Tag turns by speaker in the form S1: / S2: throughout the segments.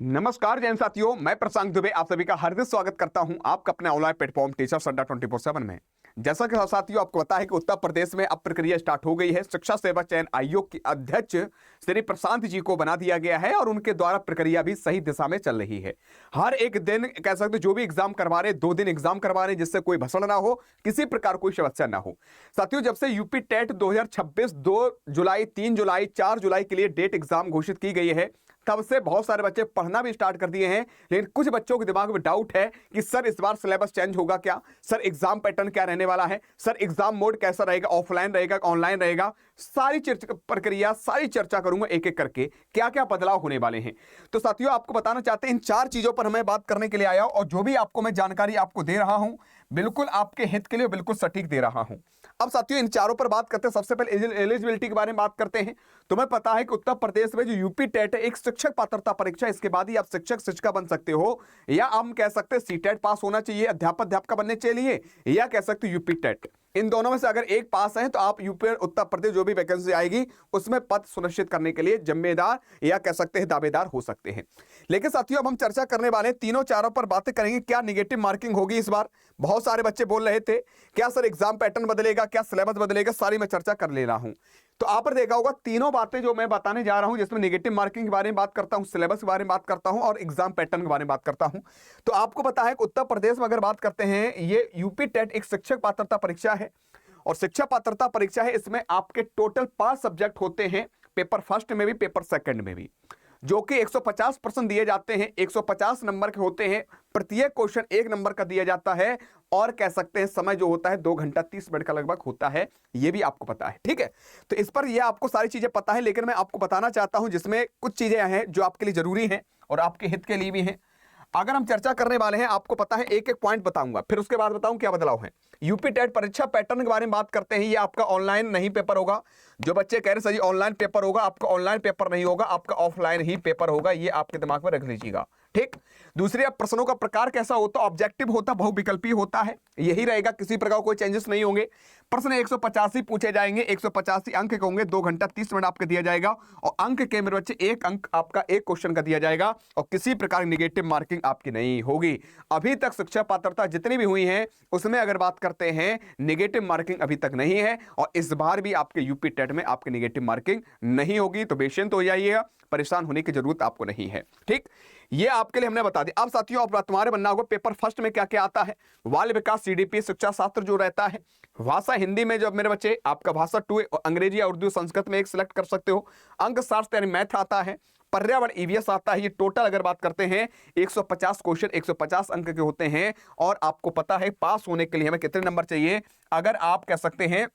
S1: नमस्कार जैन साथियों, मैं प्रशांत दुबे आप सभी का हार्दिक स्वागत करता हूं आपका अपने ऑनलाइन प्लेटफॉर्म टीचर्स अड्डा 24/7 में। जैसा कि साथियों आपको पता है कि उत्तर प्रदेश में अब प्रक्रिया स्टार्ट हो गई है। शिक्षा सेवा चयन आयोग के अध्यक्ष श्री प्रशांत जी को बना दिया गया है और उनके द्वारा प्रक्रिया भी सही दिशा में चल रही है। हर एक दिन कह सकते जो भी एग्जाम करवा रहे 2 दिन एग्जाम करवा रहे, जिससे कोई भसड़ ना हो, किसी प्रकार कोई समस्या ना हो। साथियों, जब से यूपी टेट 2026 2 जुलाई 3 जुलाई 4 जुलाई के लिए डेट एग्जाम घोषित की गई है, तब से बहुत सारे बच्चे पढ़ना भी स्टार्ट कर दिए हैं। लेकिन कुछ बच्चों के दिमाग में डाउट है कि सर इस बार सिलेबस चेंज होगा क्या, सर एग्जाम पैटर्न क्या रहने वाला है, सर एग्जाम मोड कैसा रहेगा, ऑफलाइन रहेगा ऑनलाइन रहेगा। सारी प्रक्रिया सारी चर्चा करूंगा एक एक करके, क्या क्या बदलाव होने वाले हैं। तो साथियों आपको बताना चाहते हैं इन 4 चीजों पर हमें बात करने के लिए आया, और जो भी आपको मैं जानकारी आपको दे रहा हूं बिल्कुल आपके हित के लिए बिल्कुल सटीक दे रहा हूं। अब साथियों इन चारों पर बात करते हैं। सबसे पहले एलिजिबिलिटी के बारे में बात करते हैं। तुम्हें पता है कि उत्तर प्रदेश में जो यूपी टेट है एक शिक्षक पात्रता परीक्षा, इसके बाद ही आप शिक्षक शिक्षिका बन सकते हो, या हम कह सकते हैं सीटेट पास होना चाहिए अध्यापक अध्यापिका बनने चाहिए, या कह सकते यूपी टेट। इन दोनों में से अगर एक पास है तो आप यूपी उत्तर प्रदेश जो भी वैकेंसी आएगी उसमें पद सुनिश्चित करने के लिए जिम्मेदार या कह सकते हैं दावेदार हो सकते हैं। लेकिन साथियों अब हम चर्चा करने वाले हैं तीनों चारों पर बातें करेंगे। क्या निगेटिव मार्किंग होगी इस बार? बहुत सारे बच्चे बोल रहे थे क्या सर एग्जाम पैटर्न बदलेगा, क्या सिलेबस बदलेगा, सारी मैं चर्चा कर ले रहा हूं। तो आप पर देखा होगा तीनों बातें जो मैं बताने जा रहा हूं, जिसमें नेगेटिव मार्किंग के बारे में बात करता हूं, सिलेबस के बारे में बात करता हूं और एग्जाम पैटर्न के बारे में बात करता हूं। तो आपको पता है कि उत्तर प्रदेश में अगर बात करते हैं, ये यूपी टेट एक शिक्षक पात्रता परीक्षा है और शिक्षा पात्रता परीक्षा है। इसमें आपके टोटल 5 सब्जेक्ट होते हैं, पेपर फर्स्ट में भी पेपर सेकंड में भी, जो कि 150% दिए जाते हैं। 150 नंबर के होते हैं, प्रत्येक क्वेश्चन 1 नंबर का दिया जाता है, और कह सकते हैं समय जो होता है 2 घंटा 30 मिनट का लगभग होता है। ये भी आपको पता है, ठीक है। तो इस पर ये आपको सारी चीजें पता है, लेकिन मैं आपको बताना चाहता हूं जिसमें कुछ चीजें हैं जो आपके लिए जरूरी हैं और आपके हित के लिए भी हैं। अगर हम चर्चा करने वाले हैं, आपको पता है एक एक पॉइंट बताऊंगा, फिर उसके बाद बताऊं क्या बदलाव है। यूपी टेट परीक्षा पैटर्न के बारे में बात करते हैं। ये आपका ऑनलाइन नहीं पेपर होगा। जो बच्चे कह रहे सर ऑनलाइन पेपर होगा, आपका ऑनलाइन पेपर नहीं होगा, आपका ऑफलाइन ही पेपर होगा। ये आपके दिमाग में रख लीजिएगा, ठीक। दूसरी, अब प्रश्नों का प्रकार कैसा होता, ऑब्जेक्टिव होता, बहुविकल्पी होता है, यही रहेगा, किसी प्रकार कोई चेंजेस नहीं होंगे। प्रश्न 185 पूछे जाएंगे, 185 अंक के होंगे, 2 घंटा 30 मिनट आपके दिया जाएगा, और अंक के मेरे बच्चे 1 अंक आपका एक क्वेश्चन का दिया जाएगा, और किसी प्रकार की निगेटिव मार्किंग आपकी नहीं होगी। अभी तक शिक्षा पात्रता जितनी भी हुई है उसमें अगर बात करते हैं, निगेटिव मार्किंग अभी तक नहीं है, और इस बार भी आपके यूपी टेट में आपकी निगेटिव मार्किंग नहीं होगी। तो बेशंत हो जाइएगा, परेशान होने की जरूरत आपको नहीं है, ठीक। ये आपके लिए हमने बता दिया। अब साथियों अब तुम्हारे बनना होगा पेपर फर्स्ट में क्या क्या आता है। बाल विकास, सीडीपी, शिक्षा शास्त्र जो रहता है, भाषा हिंदी में जो मेरे बच्चे आपका भाषा 2, अंग्रेजी या उर्दू संस्कृत में एक सिलेक्ट कर सकते हो। अंक शास्त्र यानी मैथ आता है, पर्यावरण ईवीएस आता है। ये टोटल अगर बात करते हैं 150 क्वेश्चन 150 अंक के होते हैं, और आपको पता है पास होने के लिए हमें कितने नंबर चाहिए। अगर आप कह सकते हैं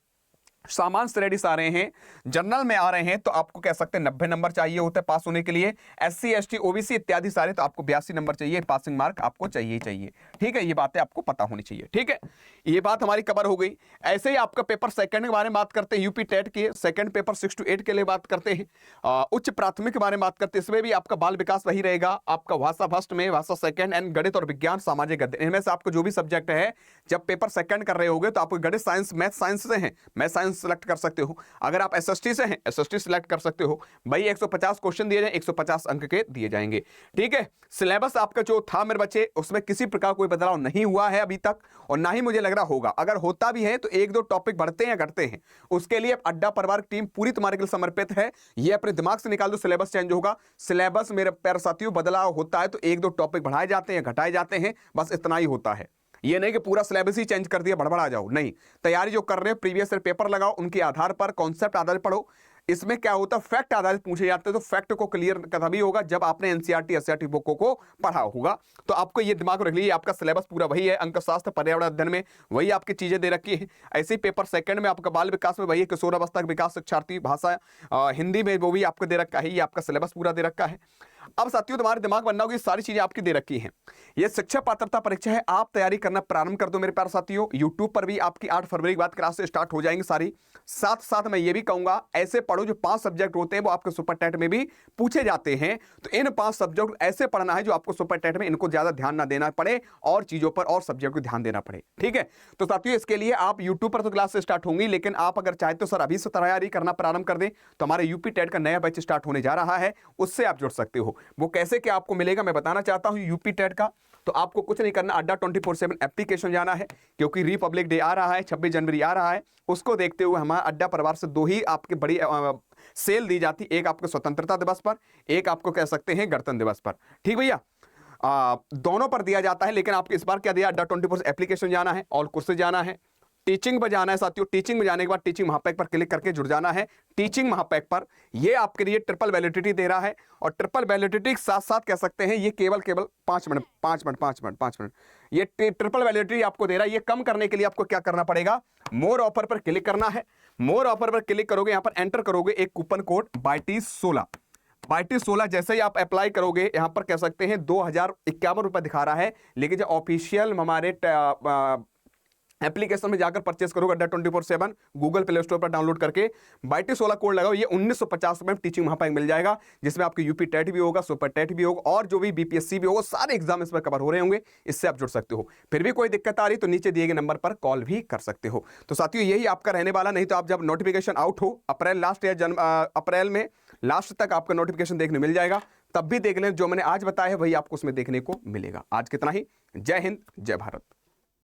S1: सामान्य स्टडीज आ रहे हैं, जनरल में आ रहे हैं, तो आपको कह सकते हैं 90 नंबर चाहिए होते हैं पास होने के लिए। एससी एसटी ओबीसी इत्यादि सारे तो आपको 82 नंबर चाहिए, पासिंग मार्क आपको चाहिए, ठीक है। ये बातें आपको पता होनी चाहिए, ठीक है। ये बात हमारी कवर हो गई। ऐसे ही आपका पेपर सेकंड के बारे में बात करते हैं, यूपी टेट के सेकंड पेपर 6 to 8 के लिए बात करते हैं। उच्च प्राथमिक के बारे में बात करते हैं, इसमें भी आपका बाल विकास वही रहेगा, आपका भाषा फर्स्ट में, भाषा सेकंड, एंड गणित और विज्ञान सामाजिक अध्ययन। इनमें से आपको जो भी सब्जेक्ट है, जब पेपर सेकंड कर रहे होगे तो आपको गणित साइंस मैथ साइंस से हैं, मैथ साइंस सेलेक्ट कर सकते हो। अगर आप एसएसटी से हैं, एसएसटी सिलेक्ट कर सकते हो। भाई 150 क्वेश्चन दिए जाए, 150 अंक के दिए जाएंगे, ठीक है। सिलेबस आपका जो था मेरे बच्चे, उसमें किसी प्रकार कोई बदलाव नहीं हुआ है अभी तक, और ना ही मुझे लग रहा होगा। अगर होता भी है तो 1-2 टॉपिक बढ़ते हैं या घटते हैं, उसके लिए अड्डा परिवार टीम पूरी तुम्हारे के लिए समर्पित है। ये अपने दिमाग से निकाल दो, सिलेबस चेंज होगा। सिलेबस मेरे प्यारे साथियों बदलाव होता है तो 1-2 टॉपिक बढ़ाए जाते हैं, घटाए जाते हैं, बस इतना ही होता है। ये नहीं कि पूरा सिलेबस ही चेंज कर दिया बड़बड़ा जाओ, नहीं। तैयारी जो कर रहे हैं प्रीवियस ईयर पेपर लगाओ, उनके आधार पर कॉन्सेप्ट आधारित पढ़ो। इसमें क्या होता है, फैक्ट आधारित पूछे जाते हैं, तो फैक्ट को क्लियर तभी होगा जब आपने एनसीईआरटी एससीईआरटी बुकों को पढ़ा होगा। तो आपको ये दिमाग रख लीजिए, आपका सिलेबस पूरा वही है। अंकशास्त्र, पर्यावरण अध्ययन में वही आपकी चीजें दे रखी है। ऐसे ही पेपर सेकंड में आपका बाल विकास में वही है, किशोर अवस्था का विकास, शिक्षार्थी भाषा हिंदी में वो भी आपको दे रखा है। ये आपका सिलेबस पूरा दे रखा है। अब साथियों तुम्हारे दिमाग बनना होगी, सारी चीजें आपकी दे रखी हैं। ये शिक्षा पात्रता परीक्षा है, आप तैयारी करना प्रारंभ कर दो मेरे प्यारे साथियों। यूट्यूब पर भी आपकी 8 फरवरी के बाद क्लास स्टार्ट हो जाएंगी सारी। साथ साथ मैं ये भी कहूंगा, ऐसे पढ़ो जो 5 सब्जेक्ट होते हैं वो आपके सुपर टेट में भी पूछे जाते हैं। तो इन 5 सब्जेक्ट ऐसे पढ़ना है जो आपको सुपर टेट में इनको ज्यादा ध्यान ना देना पड़े, और चीजों पर और सब्जेक्ट को ध्यान देना पड़े, ठीक है। तो साथियों इसके लिए आप यूट्यूब पर तो क्लास स्टार्ट होंगी, लेकिन आप अगर चाहते हो सर अभी से तैयारी करना प्रारंभ कर दें, तो हमारे यूपी टेट का नया बैच स्टार्ट होने जा रहा है, उससे आप जुड़ सकते हो। वो कैसे क्या आपको मिलेगा मैं बताना चाहता हूं यूपी टेट का। तो आपको कुछ नहीं करना, अड्डा 24/7 एप्लीकेशन जाना है, क्योंकि रिपब्लिक डे आ रहा है, 26 जनवरी आ रहा है, उसको देखते हुए हमारा अड्डा परिवार से दो ही आपके बड़ी सेल दी जाती, एक आपको स्वतंत्रता दिवस पर, एक आपको कह सकते हैं गणतंत्र दिवस पर। ठीक भैया, दोनों पर दिया जाता है, लेकिन आपको इस बार क्या दिया, अड्डा 24 एप्लीकेशन जाना है, ऑल कोर्सेज जाना है, टीचिंग पर जाना है साथियों। टीचिंग में जाने के बाद टीचिंग महापैक पर क्लिक करके जुड़ जाना है। टीचिंग महापैक पर ये आपके लिए ट्रिपल वैलिडिटी दे रहा है, और ट्रिपल वैलिडिटी के साथ साथ कह सकते हैं ये केवल 5 मिनट ये ट्रिपल वैलिडिटी आपको दे रहा है। ये कम करने के लिए आपको क्या करना पड़ेगा, मोर ऑफर पर क्लिक करना है। मोर ऑफर पर क्लिक करोगे, यहां पर एंटर करोगे एक कूपन कोड BYT16 जैसे ही आप अप्लाई करोगे, यहां पर कह सकते हैं 2051 रुपए दिखा रहा है, लेकिन जो ऑफिशियल हमारे एप्लीकेशन में जाकर परचेस करोगे अड्डा 24/7 गूगल प्ले स्टोर पर डाउनलोड करके BYT16 कोड लगाओ, ये 1950 रुपए में टीचिंग महापैक मिल जाएगा, जिसमें आपके यूपी टेट भी होगा, सुपर टेट भी होगा, और जो भी बीपीएससी भी होगा, सारे एग्जाम इसमें कवर हो रहे होंगे। इससे आप जुड़ सकते हो। फिर भी कोई दिक्कत आ रही तो नीचे दिए गए नंबर पर कॉल भी कर सकते हो। तो साथियों यही आपका रहने वाला, नहीं तो आप जब नोटिफिकेशन आउट हो अप्रैल लास्ट या अप्रैल में लास्ट तक आपका नोटिफिकेशन देखने मिल जाएगा, तब भी देख लें, जो मैंने आज बताया है वही आपको उसमें देखने को मिलेगा। आज कितना ही, जय हिंद जय भारत।